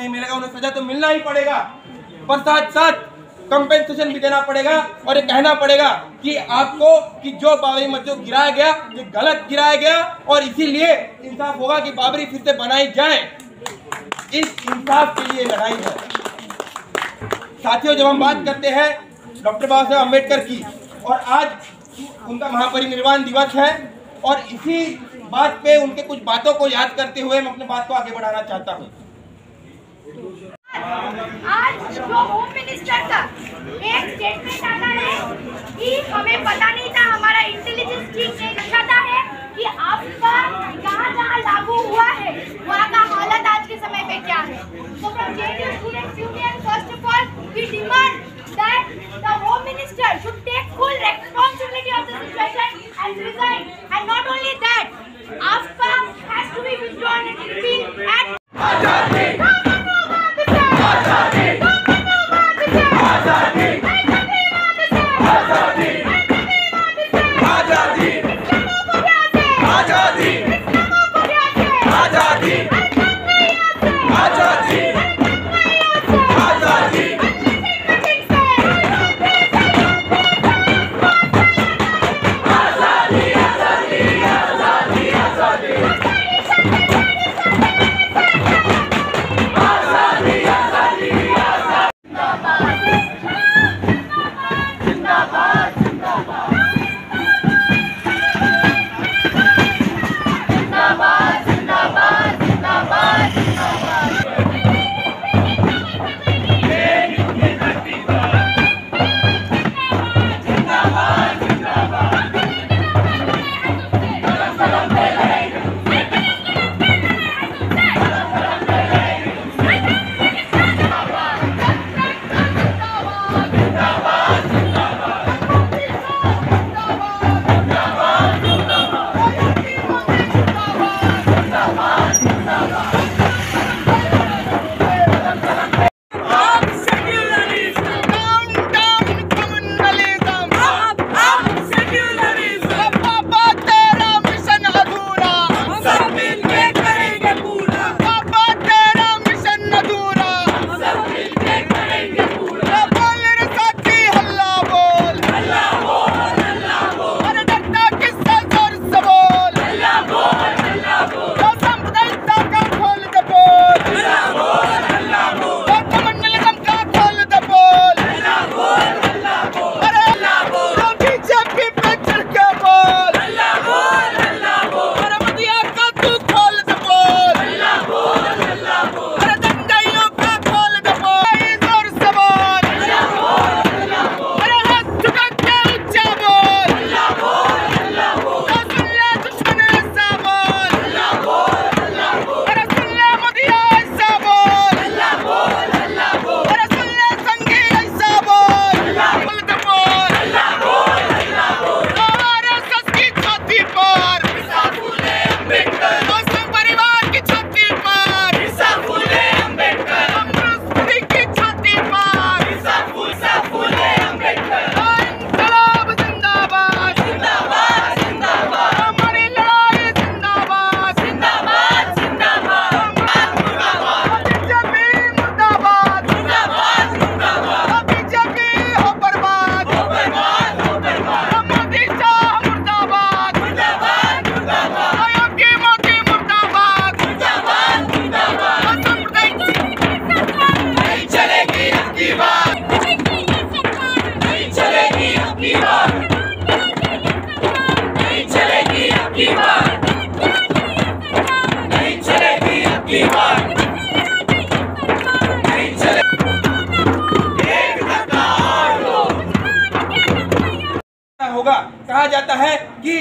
नहीं मिलेगा, उन्हें सजा तो मिलना ही पड़ेगा, पर साथ साथ कंपेंसेशन भी देना पड़ेगा और ये कहना पड़ेगा कि आपको कि जो बाबरी मस्जिद गिराया गया ये गलत गिराया गया और इसीलिए इंसाफ होगा कि बाबरी फिर से बनाई जाए। इस इंसाफ के लिए लड़ाई है साथियों। जब हम बात करते हैं डॉक्टर बाबा साहेब अम्बेडकर की और आज उनका महापरिनिर्वाण दिवस है और इसी बात पे उनके कुछ बातों को याद करते हुए मैं अपने बात को आगे बढ़ाना चाहता हूँ। आज जो होम मिनिस्टर का एक स्टेटमेंट आता है कि हमें पता नहीं था, हमारा इंटेलिजेंस ठीक नहीं दिखाता है कि आपका जहाँ लागू हुआ है वहाँ का हालत आज के समय पे क्या है। So from JNU Students Union, first of all, we demand that the Home Minister should take full responsibility of the situation and resign. And not only that, AFCA has to be withdrawn and repealed and होगा। कहा जाता है कि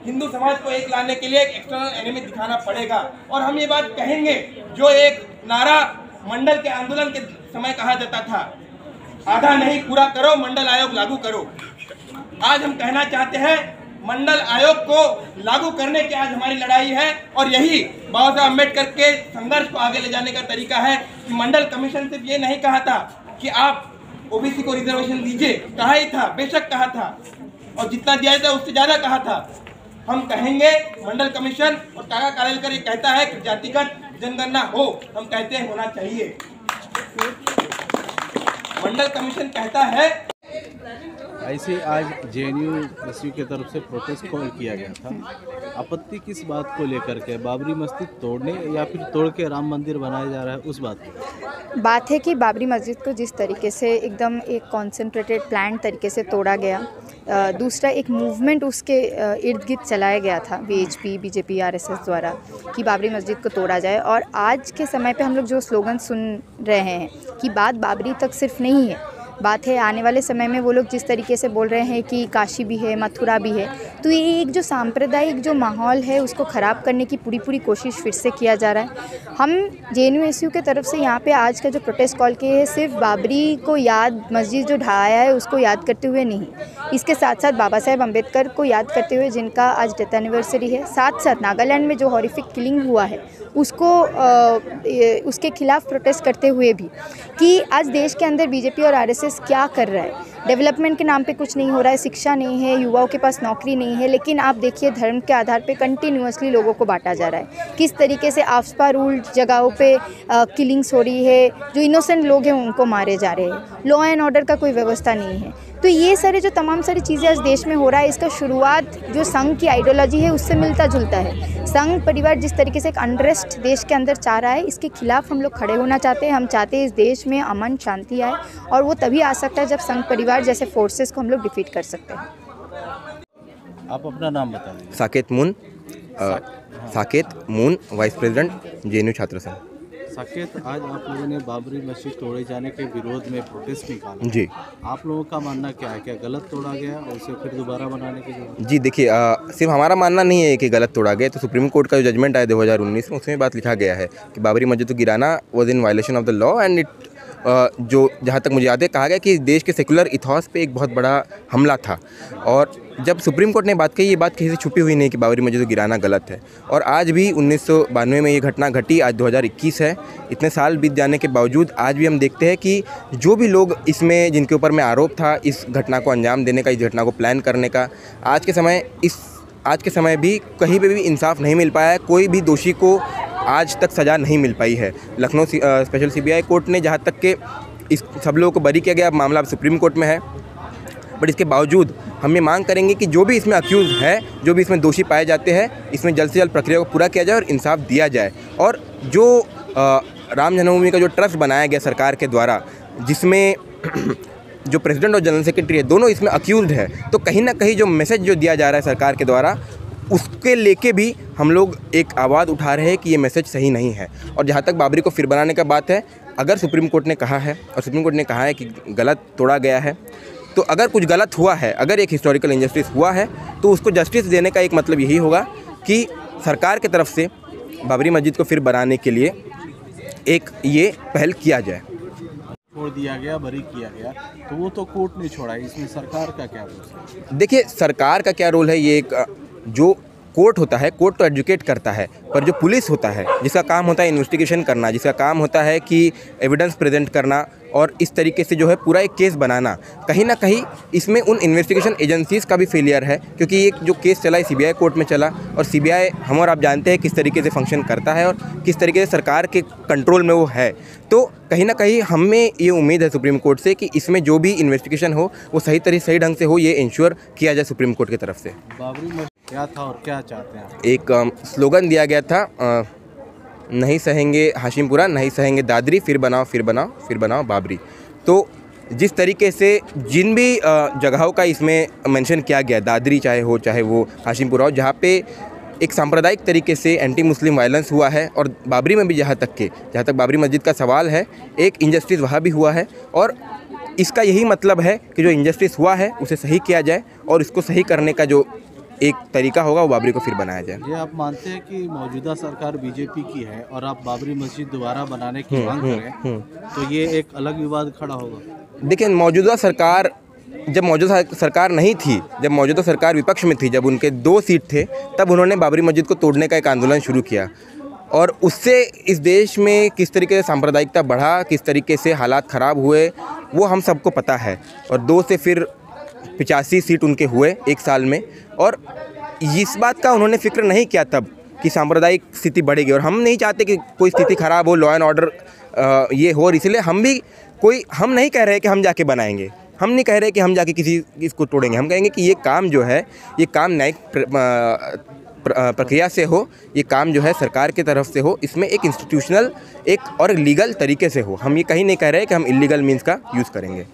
हिंदू समाज को एक लाने के लिए एक एक्सटर्नल एनिमी दिखाना पड़ेगा और हम ये बात कहेंगे जो एक नारा मंडल के आंदोलन के समय कहा जाता था, आधा नहीं पूरा करो मंडल आयोग लागू करो। आज हम कहना चाहते हैं मंडल आयोग को लागू करने की आज हमारी लड़ाई है और यही बाबा साहब अम्बेडकर के संघर्ष को आगे ले जाने का तरीका है कि मंडल कमीशन सिर्फ ये नहीं कहा था कि आप ओबीसी को रिजर्वेशन दीजिए, कहा ही था, बेशक कहा था और जितना दिया था उससे ज्यादा कहा था। हम कहेंगे मंडल कमीशन और काका कालेलकर ये कहता है कि जातिगत जनगणना हो, हम कहते हैं होना चाहिए। मंडल कमीशन कहता है। ऐसे आज JNU की तरफ से प्रोटेस्ट कॉल किया गया था। आपत्ति किस बात को लेकर के, बाबरी मस्जिद तोड़ने या फिर तोड़ के राम मंदिर बनाया जा रहा है उस बात की? बात है कि बाबरी मस्जिद को जिस तरीके से एकदम एक कॉन्सेंट्रेटेड प्लान तरीके से तोड़ा गया, दूसरा एक मूवमेंट उसके इर्द गिर्द चलाया गया था VHP BJP RSS द्वारा कि बाबरी मस्जिद को तोड़ा जाए। और आज के समय पे हम लोग जो स्लोगन सुन रहे हैं कि बात बाबरी तक सिर्फ नहीं है, बात है आने वाले समय में वो लोग जिस तरीके से बोल रहे हैं कि काशी भी है, मथुरा भी है, तो ये एक जो सांप्रदायिक जो माहौल है उसको ख़राब करने की पूरी कोशिश फिर से किया जा रहा है। हम JNU के तरफ से यहाँ पे आज का जो प्रोटेस्ट कॉल किए हैं सिर्फ बाबरी को याद, मस्जिद जो ढहाया है उसको याद करते हुए नहीं, इसके साथ साथ बाबा साहेब अम्बेडकर को याद करते हुए जिनका आज डेथ एनिवर्सरी है, साथ साथ नागालैंड में जो हॉरिफिक किलिंग हुआ है उसको उसके खिलाफ प्रोटेस्ट करते हुए भी कि आज देश के अंदर BJP और RSS क्या कर रहा है। डेवलपमेंट के नाम पे कुछ नहीं हो रहा है, शिक्षा नहीं है, युवाओं के पास नौकरी नहीं है, लेकिन आप देखिए धर्म के आधार पे कंटिन्यूअसली लोगों को बांटा जा रहा है। किस तरीके से आफ्सपा रूल्ड जगहों पे किलिंग्स हो रही है, जो इनोसेंट लोग हैं उनको मारे जा रहे हैं, लॉ एंड ऑर्डर का कोई व्यवस्था नहीं है। तो ये सारे जो तमाम सारी चीज़ें आज देश में हो रहा है, इसका शुरुआत जो संघ की आइडियोलॉजी है उससे मिलता जुलता है। संघ परिवार जिस तरीके से एक अनरेस्ट देश के अंदर चाह रहा है, इसके खिलाफ हम लोग खड़े होना चाहते हैं। हम चाहते हैं इस देश में अमन शांति आए, और वो तभी आ सकता है जब संघ परिवार जैसे फोर्सेस को हम लोग डिफीट कर सकते हैं। आप अपना नाम बता दीजिए। Saket moon vice president JNU छात्र संघ। साकेत, आज आप लोगों ने बाबरी मस्जिद तोड़े जाने के विरोध में प्रोटेस्ट निकाला जी, आप लोगों का मानना क्या है? क्या गलत तोड़ा गया और उसे फिर दोबारा बनाने की जरूरत? जी देखिए, सिर्फ हमारा मानना नहीं है कि गलत तोड़ा गया। तो सुप्रीम कोर्ट का जो जजमेंट आया 2019 में, उसमें बात लिखा गया है कि बाबरी मस्जिद को गिराना was in violation of the law and it जो जहाँ तक मुझे याद है कहा गया कि देश के सेकुलर इथॉस पे एक बहुत बड़ा हमला था। और जब सुप्रीम कोर्ट ने बात कही, ये बात किसी से छुपी हुई नहीं कि बाबरी मस्जिद को गिराना गलत है। और आज भी 1992 में ये घटना घटी, आज 2021 है। इतने साल बीत जाने के बावजूद आज भी हम देखते हैं कि जो भी लोग इसमें, जिनके ऊपर में आरोप था इस घटना को अंजाम देने का, इस घटना को प्लान करने का, आज के समय भी कहीं पे भी इंसाफ नहीं मिल पाया है। कोई भी दोषी को आज तक सज़ा नहीं मिल पाई है। लखनऊ स्पेशल CBI कोर्ट ने जहाँ तक के इस सब लोगों को बरी किया गया, मामला अब सुप्रीम कोर्ट में है। बट इसके बावजूद हम ये मांग करेंगे कि जो भी इसमें अक्यूज़ है, जो भी इसमें दोषी पाए जाते हैं, इसमें जल्द से जल्द प्रक्रिया को पूरा किया जाए और इंसाफ दिया जाए। और जो राम जन्मभूमि का जो ट्रस्ट बनाया गया सरकार के द्वारा, जिसमें जो प्रेसिडेंट और जनरल सेक्रेटरी है दोनों इसमें अक्यूज़ड है, तो कहीं ना कहीं जो मैसेज जो दिया जा रहा है सरकार के द्वारा, उसके लेके भी हम लोग एक आवाज़ उठा रहे हैं कि ये मैसेज सही नहीं है। और जहाँ तक बाबरी को फिर बनाने का बात है, अगर सुप्रीम कोर्ट ने कहा है और सुप्रीम कोर्ट ने कहा है कि गलत तोड़ा गया है, तो अगर कुछ गलत हुआ है, अगर एक हिस्टोरिकल इंजस्टिस हुआ है, तो उसको जस्टिस देने का एक मतलब यही होगा कि सरकार की तरफ से बाबरी मस्जिद को फिर बनाने के लिए एक ये पहल किया जाए। छोड़ दिया गया, बरी किया गया, तो वो तो कोर्ट ने छोड़ा है, इसमें सरकार का क्या रोल है? देखिए, सरकार का क्या रोल है, ये एक जो कोर्ट होता है, कोर्ट तो एजुकेट करता है, पर जो पुलिस होता है, जिसका काम होता है इन्वेस्टिगेशन करना, जिसका काम होता है कि एविडेंस प्रेजेंट करना और इस तरीके से जो है पूरा एक केस बनाना, कहीं ना कहीं इसमें उन इन्वेस्टिगेशन एजेंसीज़ का भी फेलियर है। क्योंकि ये जो केस चला है CBI कोर्ट में चला, और CBI हम और आप जानते हैं किस तरीके से फंक्शन करता है और किस तरीके से सरकार के कंट्रोल में वो है। तो कहीं ना कहीं हमें ये उम्मीद है सुप्रीम कोर्ट से कि इसमें जो भी इन्वेस्टिगेशन हो वो सही ढंग से हो, ये इंश्योर किया जाए सुप्रीम कोर्ट की तरफ से। बाबरी मस्जिद क्या था और क्या चाहते हैं आप? एक स्लोगन दिया गया था, नहीं सहेंगे हाशिमपुरा, नहीं सहेंगे दादरी, फिर बनाओ फिर बनाओ फिर बनाओ बाबरी। तो जिस तरीके से जिन भी जगहों का इसमें मेंशन किया गया, दादरी चाहे हो चाहे वो हाशिमपुरा हो, जहाँ पे एक सांप्रदायिक तरीके से एंटी मुस्लिम वायलेंस हुआ है, और बाबरी में भी जहाँ तक बाबरी मस्जिद का सवाल है, एक इंजस्टिस वहाँ भी हुआ है। और इसका यही मतलब है कि जो इंजस्टिस हुआ है उसे सही किया जाए, और इसको सही करने का जो एक तरीका होगा वो बाबरी को फिर बनाया जाए। ये आप मानते हैं कि मौजूदा सरकार BJP की है और आप बाबरी मस्जिद दोबारा बनाने की मांग करें, तो ये एक अलग विवाद खड़ा होगा? देखिए, मौजूदा सरकार जब मौजूदा सरकार नहीं थी, जब मौजूदा सरकार विपक्ष में थी, जब उनके 2 सीट थे, तब उन्होंने बाबरी मस्जिद को तोड़ने का एक आंदोलन शुरू किया। और उससे इस देश में किस तरीके से सांप्रदायिकता बढ़ा, किस तरीके से हालात ख़राब हुए, वो हम सबको पता है। और 2 से फिर 85 सीट उनके हुए 1 साल में, और इस बात का उन्होंने फिक्र नहीं किया तब कि सांप्रदायिक स्थिति बढ़ेगी। और हम नहीं चाहते कि कोई स्थिति ख़राब हो, लॉ एंड ऑर्डर ये हो, और इसलिए हम नहीं कह रहे कि हम जाके बनाएंगे, हम नहीं कह रहे कि हम जाके किसी इसको तोड़ेंगे। हम कहेंगे कि ये काम जो है, ये काम न्यायिक प्रक्रिया से हो, ये काम जो है सरकार की तरफ से हो, इसमें एक इंस्टीट्यूशनल एक और लीगल तरीके से हो। हम ये कहीं नहीं कह रहे कि हम इलीगल मीन्स का यूज़ करेंगे।